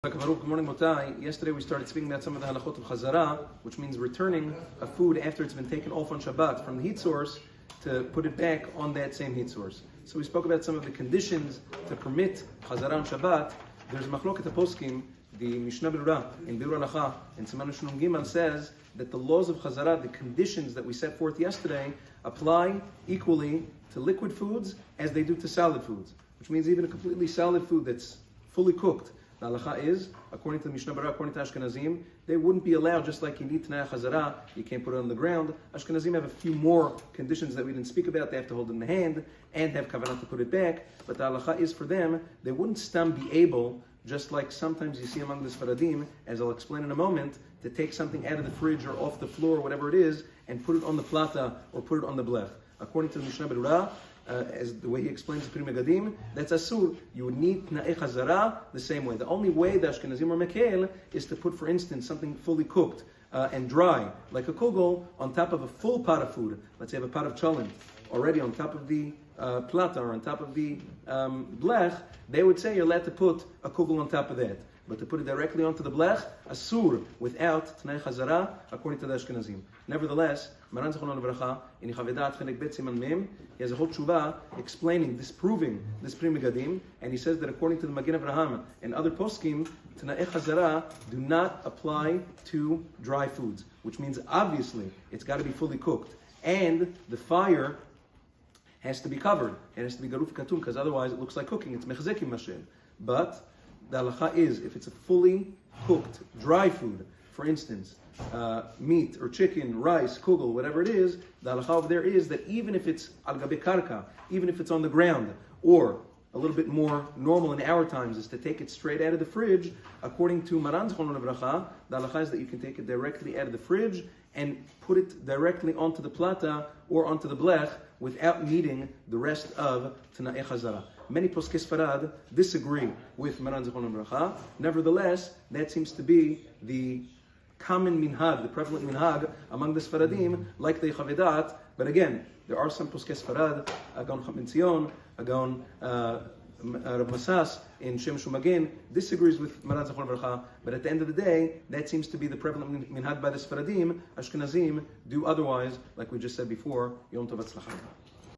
Good morning, Motai. Yesterday we started speaking about some of the halachot of Chazara, which means returning a food after it's been taken off on Shabbat from the heat source to put it back on that same heat source. So we spoke about some of the conditions to permit Chazara on Shabbat. There's Machloket HaPoskim, the Mishnah Berurah in Biur Halacha, and Siman Shnon Gimel says that the laws of Chazara, the conditions that we set forth yesterday, apply equally to liquid foods as they do to solid foods, which means even a completely solid food that's fully cooked. The halacha is, according to the Mishnah Berurah, according to Ashkenazim, they wouldn't be allowed, just like you need Tanai Chazara, you can't put it on the ground. Ashkenazim have a few more conditions that we didn't speak about. They have to hold it in the hand and have kavanah to put it back. But the halacha is for them, they wouldn't stam be able, just like sometimes you see among the Sfaradim, as I'll explain in a moment, to take something out of the fridge or off the floor or whatever it is, and put it on the plata or put it on the blech. According to the Mishnah Berurah, as the way he explains the Pri Megadim, that's asur. You would need Tna'ei Chazara the same way. The only way the Ashkenazim are mekel is to put, for instance, something fully cooked and dry, like a kugel, on top of a full pot of food. Let's say you have a pot of cholent already on top of the plata or on top of the blech. They would say you're allowed to put a kugel on top of that. But to put it directly onto the blech, asur, without Tnai Chazara, according to the Ashkenazim. Nevertheless, Maran Zechron Levracha, in Chavedat Chenek Bet Siman Mem, he has a whole tshuva explaining, disproving this Pri Megadim, and he says that according to the Magen Avraham and other poskim, Tnai Chazara do not apply to dry foods, which means obviously it's got to be fully cooked, and the fire has to be covered. It has to be garuf katum, because otherwise it looks like cooking. It's mechzekim mashem. But the halacha is, if it's a fully cooked dry food, for instance, meat or chicken, rice, kugel, whatever it is, the halacha over there is that even if it's al gabe karka, even if it's on the ground, or a little bit more normal in our times is to take it straight out of the fridge, according to Maran Zechron Levracha, the halacha is that you can take it directly out of the fridge and put it directly onto the plata or onto the blech without needing the rest of Tna'ei Chazara. Many Poskei Sfarad disagree with Maran Zechron Levracha. Nevertheless, that seems to be the common minhag, the prevalent minhag among the Sfaradim, like the Chavedat. But again, there are some Poskei Sfarad, Agon Chaim Tzion, Agon Rav Masas in Shem Shumagin, disagrees with Maran Zechron Levracha. But at the end of the day, that seems to be the prevalent minhag by the Sfaradim. Ashkenazim do otherwise, like we just said before. Yom Tov Hatzlacha.